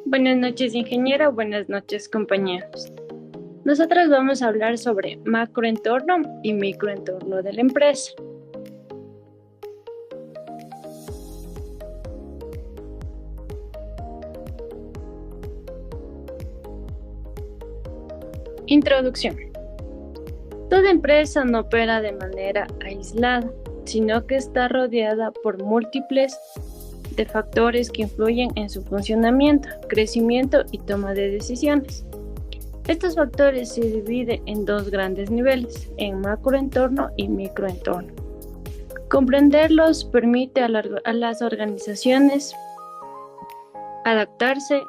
Buenas noches, ingeniera. Buenas noches, compañeros. Nosotros vamos a hablar sobre macroentorno y microentorno de la empresa. Introducción. Toda empresa no opera de manera aislada, sino que está rodeada por múltiples de factores que influyen en su funcionamiento, crecimiento y toma de decisiones. Estos factores se dividen en dos grandes niveles, en macroentorno y microentorno. Comprenderlos permite a las organizaciones adaptarse,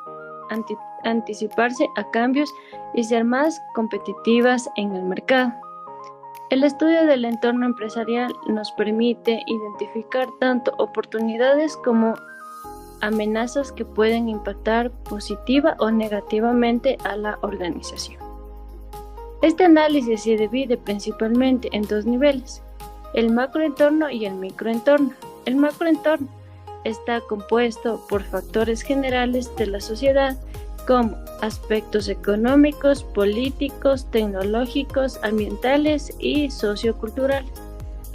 anticiparse a cambios y ser más competitivas en el mercado. El estudio del entorno empresarial nos permite identificar tanto oportunidades como amenazas que pueden impactar positiva o negativamente a la organización. Este análisis se divide principalmente en dos niveles, el macroentorno y el microentorno. El macroentorno está compuesto por factores generales de la sociedad como aspectos económicos, políticos, tecnológicos, ambientales y socioculturales,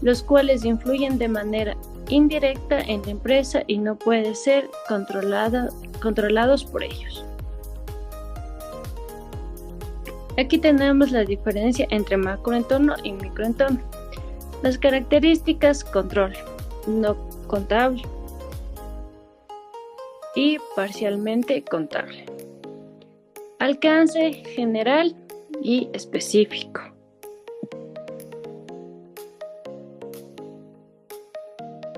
los cuales influyen de manera indirecta en la empresa y no pueden ser controlados por ellos. Aquí tenemos la diferencia entre macroentorno y microentorno. Las características: control, no contable y parcialmente contable. Alcance general y específico.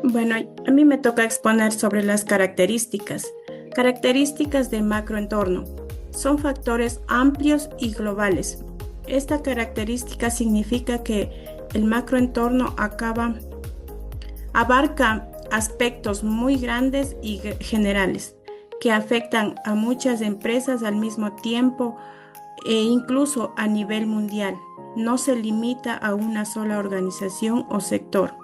Bueno, a mí me toca exponer sobre las características. Características del macroentorno. Son factores amplios y globales. Esta característica significa que el macroentorno abarca aspectos muy grandes y generales que afectan a muchas empresas al mismo tiempo e incluso a nivel mundial. No se limita a una sola organización o sector.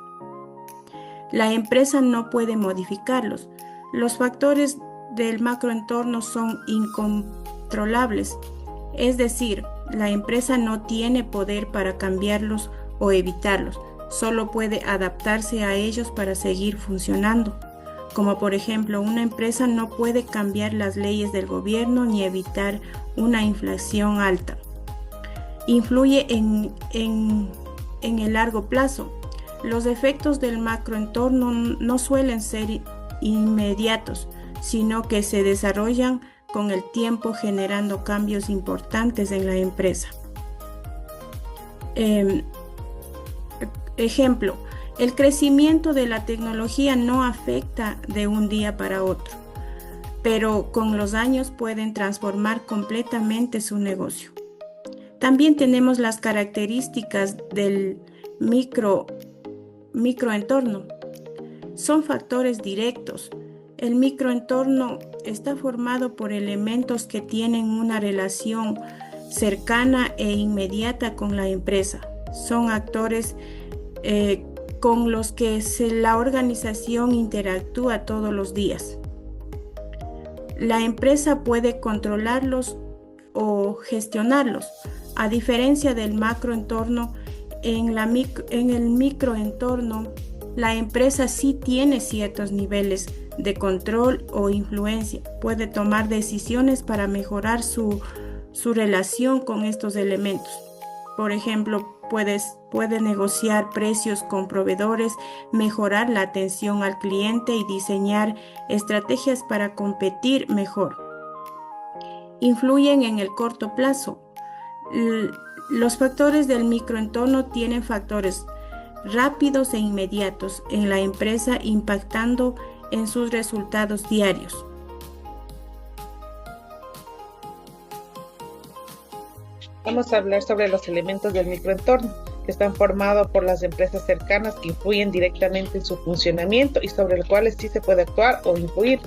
La empresa no puede modificarlos. Los factores del macroentorno son incontrolables, es decir, la empresa no tiene poder para cambiarlos o evitarlos, solo puede adaptarse a ellos para seguir funcionando. Como por ejemplo, una empresa no puede cambiar las leyes del gobierno ni evitar una inflación alta. Influye en el largo plazo. Los efectos del macroentorno no suelen ser inmediatos, sino que se desarrollan con el tiempo generando cambios importantes en la empresa. Ejemplo, el crecimiento de la tecnología no afecta de un día para otro, pero con los años pueden transformar completamente su negocio. También tenemos las características del microentorno. Son factores directos. El microentorno está formado por elementos que tienen una relación cercana e inmediata con la empresa. Son actores con los que la organización interactúa todos los días. La empresa puede controlarlos o gestionarlos. A diferencia del macroentorno, en el microentorno, la empresa sí tiene ciertos niveles de control o influencia. Puede tomar decisiones para mejorar su relación con estos elementos. Por ejemplo, puede negociar precios con proveedores, mejorar la atención al cliente y diseñar estrategias para competir mejor. Influyen en el corto plazo. Los factores del microentorno tienen factores rápidos e inmediatos en la empresa, impactando en sus resultados diarios. Vamos a hablar sobre los elementos del microentorno, que están formados por las empresas cercanas que influyen directamente en su funcionamiento y sobre los cuales sí se puede actuar o influir.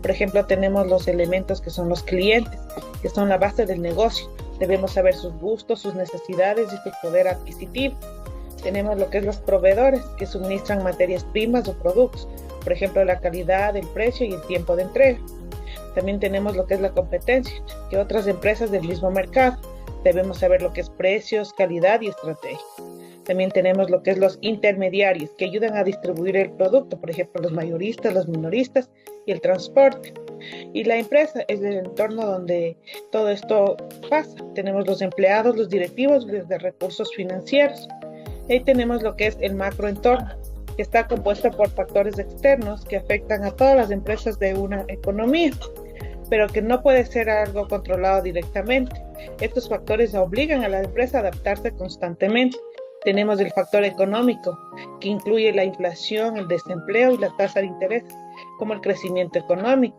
Por ejemplo, tenemos los elementos que son los clientes, que son la base del negocio. Debemos saber sus gustos, sus necesidades y su poder adquisitivo. Tenemos lo que es los proveedores, que suministran materias primas o productos. Por ejemplo, la calidad, el precio y el tiempo de entrega. También tenemos lo que es la competencia, que otras empresas del mismo mercado. Debemos saber lo que es precios, calidad y estrategia. También tenemos lo que es los intermediarios, que ayudan a distribuir el producto, por ejemplo, los mayoristas, los minoristas y el transporte. Y la empresa es el entorno donde todo esto pasa. Tenemos los empleados, los directivos, los de recursos financieros. Ahí tenemos lo que es el macroentorno, que está compuesto por factores externos que afectan a todas las empresas de una economía, pero que no puede ser algo controlado directamente. Estos factores obligan a la empresa a adaptarse constantemente. Tenemos el factor económico, que incluye la inflación, el desempleo y la tasa de interés, como el crecimiento económico.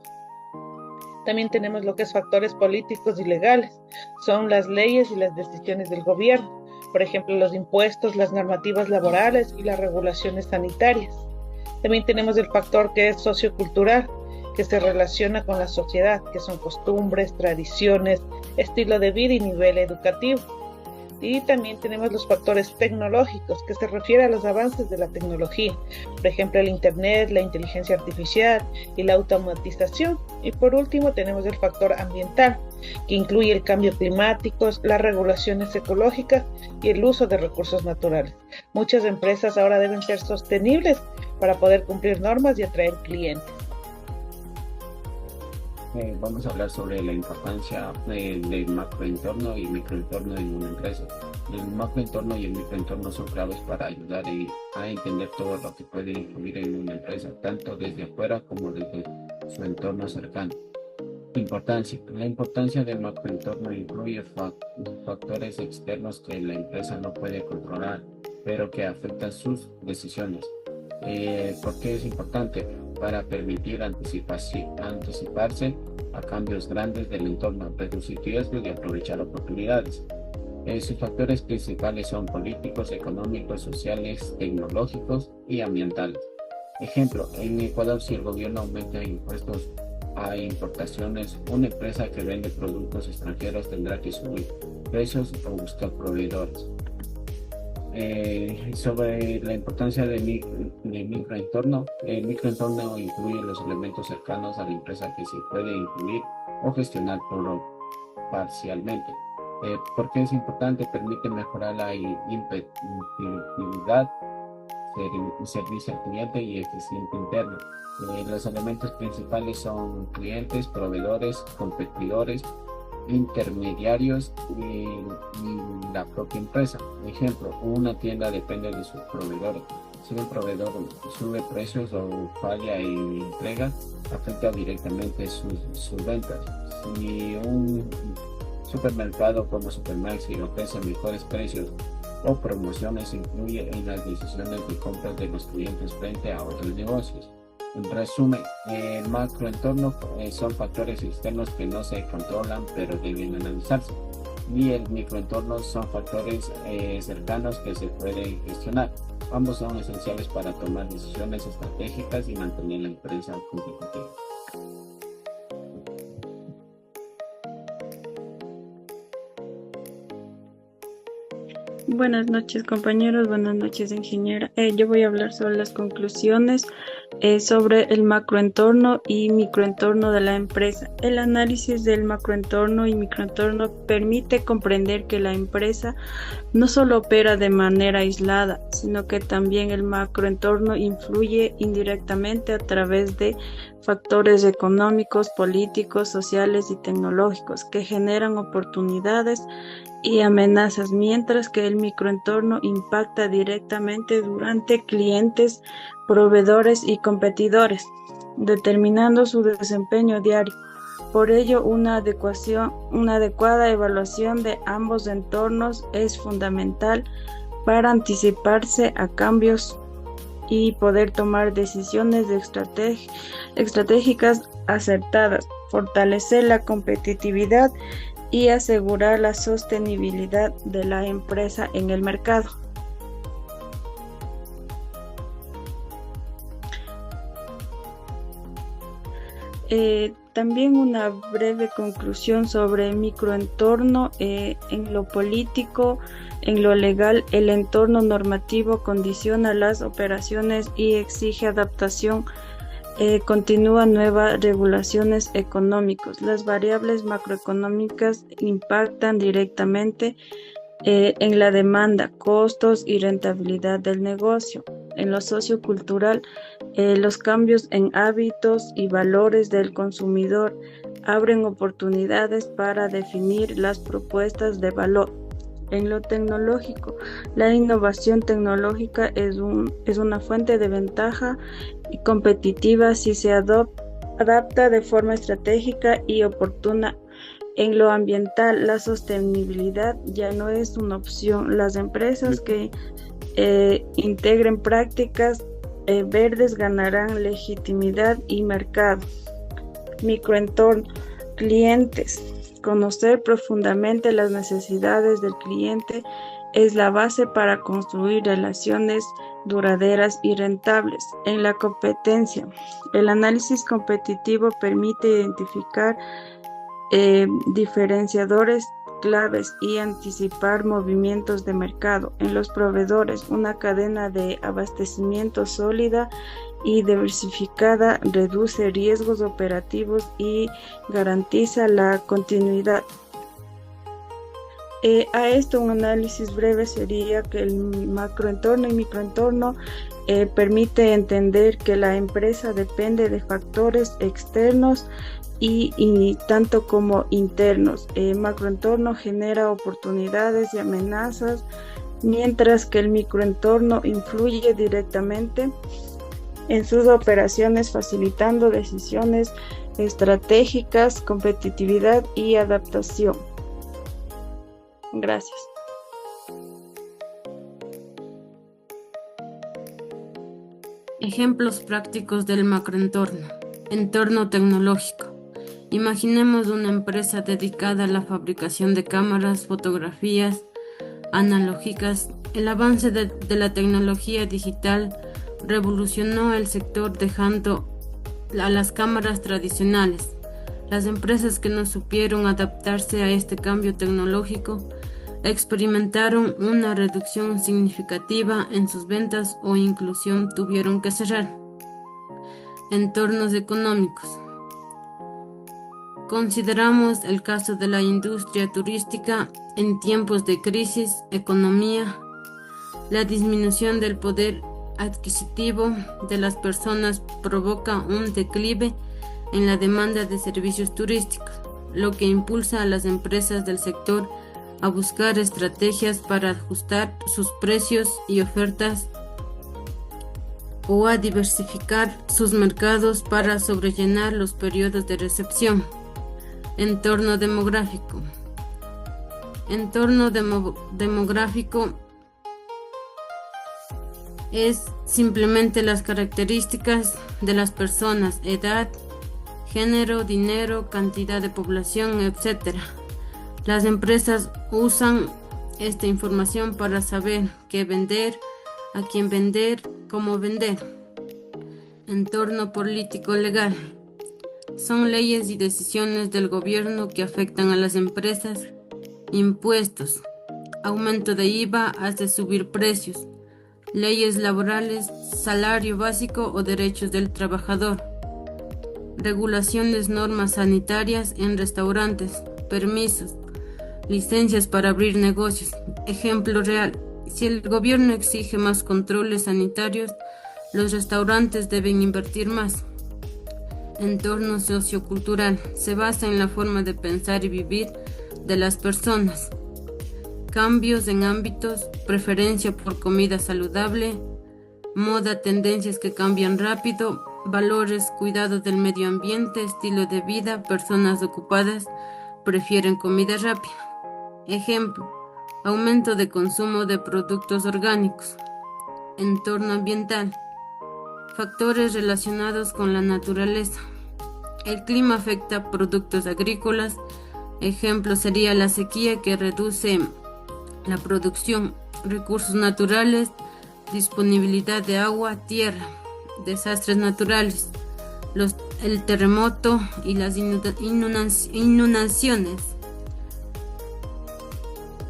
También tenemos lo que es factores políticos y legales, son las leyes y las decisiones del gobierno, por ejemplo, los impuestos, las normativas laborales y las regulaciones sanitarias. También tenemos el factor que es sociocultural, que se relaciona con la sociedad, que son costumbres, tradiciones, estilo de vida y nivel educativo. Y también tenemos los factores tecnológicos, que se refiere a los avances de la tecnología, por ejemplo, el Internet, la inteligencia artificial y la automatización. Y por último tenemos el factor ambiental, que incluye el cambio climático, las regulaciones ecológicas y el uso de recursos naturales. Muchas empresas ahora deben ser sostenibles para poder cumplir normas y atraer clientes. Vamos a hablar sobre la importancia del macroentorno y microentorno en una empresa. El macroentorno y el microentorno son claves para ayudar a entender todo lo que puede influir en una empresa, tanto desde afuera como desde su entorno cercano. Importancia. La importancia del macroentorno incluye factores externos que la empresa no puede controlar, pero que afectan sus decisiones. ¿Por qué es importante? Para permitir anticiparse a cambios grandes del entorno, reducir riesgos y aprovechar oportunidades. Sus factores principales son políticos, económicos, sociales, tecnológicos y ambientales. Ejemplo, en Ecuador, si el gobierno aumenta impuestos a importaciones, una empresa que vende productos extranjeros tendrá que subir precios o buscar proveedores. Sobre la importancia del microentorno, el microentorno incluye los elementos cercanos a la empresa que se puede incluir o gestionar parcialmente. ¿Por qué es importante? Permite mejorar la impredictibilidad, servicio al cliente y eficiencia interna. Los elementos principales son clientes, proveedores, competidores, intermediarios y la propia empresa. Ejemplo, una tienda depende de sus proveedores. Si un proveedor sube precios o falla en entrega, afecta directamente sus ventas. Si un supermercado como Supermaxi ofrece mejores precios o promociones, influye en las decisiones de compra de los clientes frente a otros negocios. En resumen, el macroentorno son factores externos que no se controlan pero deben analizarse, y el microentorno son factores cercanos que se pueden gestionar. Ambos son esenciales para tomar decisiones estratégicas y mantener la empresa competitiva. Buenas noches, compañeros, buenas noches, ingeniera. Yo voy a hablar sobre las conclusiones sobre el macroentorno y microentorno de la empresa. El análisis del macroentorno y microentorno permite comprender que la empresa no solo opera de manera aislada, sino que también el macroentorno influye indirectamente a través de factores económicos, políticos, sociales y tecnológicos que generan oportunidades y amenazas, mientras que el microentorno impacta directamente durante clientes, proveedores y competidores, determinando su desempeño diario. Por ello, una adecuada evaluación de ambos entornos es fundamental para anticiparse a cambios y poder tomar decisiones estratégicas acertadas, fortalecer la competitividad y asegurar la sostenibilidad de la empresa en el mercado. También una breve conclusión sobre el microentorno. En lo político, en lo legal, el entorno normativo condiciona las operaciones y exige adaptación Continúan nuevas regulaciones económicas. Las variables macroeconómicas impactan directamente en la demanda, costos y rentabilidad del negocio. En lo sociocultural, los cambios en hábitos y valores del consumidor abren oportunidades para definir las propuestas de valor. En lo tecnológico, la innovación tecnológica es una fuente de ventaja y competitiva si se adapta de forma estratégica y oportuna. En lo ambiental, la sostenibilidad ya no es una opción. Las empresas que integren prácticas verdes ganarán legitimidad y mercado. Microentorno, clientes. Conocer profundamente las necesidades del cliente es la base para construir relaciones duraderas y rentables. En la competencia, el análisis competitivo permite identificar diferenciadores claves y anticipar movimientos de mercado. En los proveedores, una cadena de abastecimiento sólida y diversificada reduce riesgos operativos y garantiza la continuidad. A esto un análisis breve sería que el macroentorno y microentorno permite entender que la empresa depende de factores externos y tanto como internos. Macroentorno genera oportunidades y amenazas, mientras que el microentorno influye directamente en sus operaciones, facilitando decisiones estratégicas, competitividad y adaptación. Gracias. Ejemplos prácticos del macroentorno. Entorno tecnológico. Imaginemos una empresa dedicada a la fabricación de cámaras, fotografías analógicas. El avance de la tecnología digital revolucionó el sector dejando a las cámaras tradicionales. Las empresas que no supieron adaptarse a este cambio tecnológico experimentaron una reducción significativa en sus ventas o incluso tuvieron que cerrar. Entornos económicos. Consideramos el caso de la industria turística en tiempos de crisis, economía, la disminución del poder adquisitivo de las personas provoca un declive en la demanda de servicios turísticos, lo que impulsa a las empresas del sector a buscar estrategias para ajustar sus precios y ofertas o a diversificar sus mercados para sobrellenar los periodos de recepción. Entorno demográfico. Entorno demográfico es simplemente las características de las personas, edad, género, dinero, cantidad de población, etc. Las empresas usan esta información para saber qué vender, a quién vender, cómo vender. Entorno político legal. Son leyes y decisiones del gobierno que afectan a las empresas. Impuestos. Aumento de IVA hace subir precios. Leyes laborales, salario básico o derechos del trabajador. Regulaciones, normas sanitarias en restaurantes, permisos, licencias para abrir negocios. Ejemplo real, si el gobierno exige más controles sanitarios, los restaurantes deben invertir más. Entorno sociocultural, se basa en la forma de pensar y vivir de las personas. Cambios en ámbitos, preferencia por comida saludable, moda, tendencias que cambian rápido, valores, cuidado del medio ambiente, estilo de vida, personas ocupadas prefieren comida rápida. Ejemplo, aumento de consumo de productos orgánicos. Entorno ambiental, factores relacionados con la naturaleza. El clima afecta a productos agrícolas. Ejemplo sería la sequía que reduce la producción, recursos naturales, disponibilidad de agua, tierra, desastres naturales, el terremoto y las inundaciones.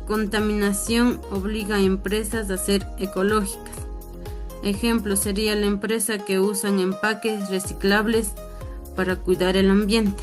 Contaminación obliga a empresas a ser ecológicas. Ejemplo sería la empresa que usan empaques reciclables para cuidar el ambiente.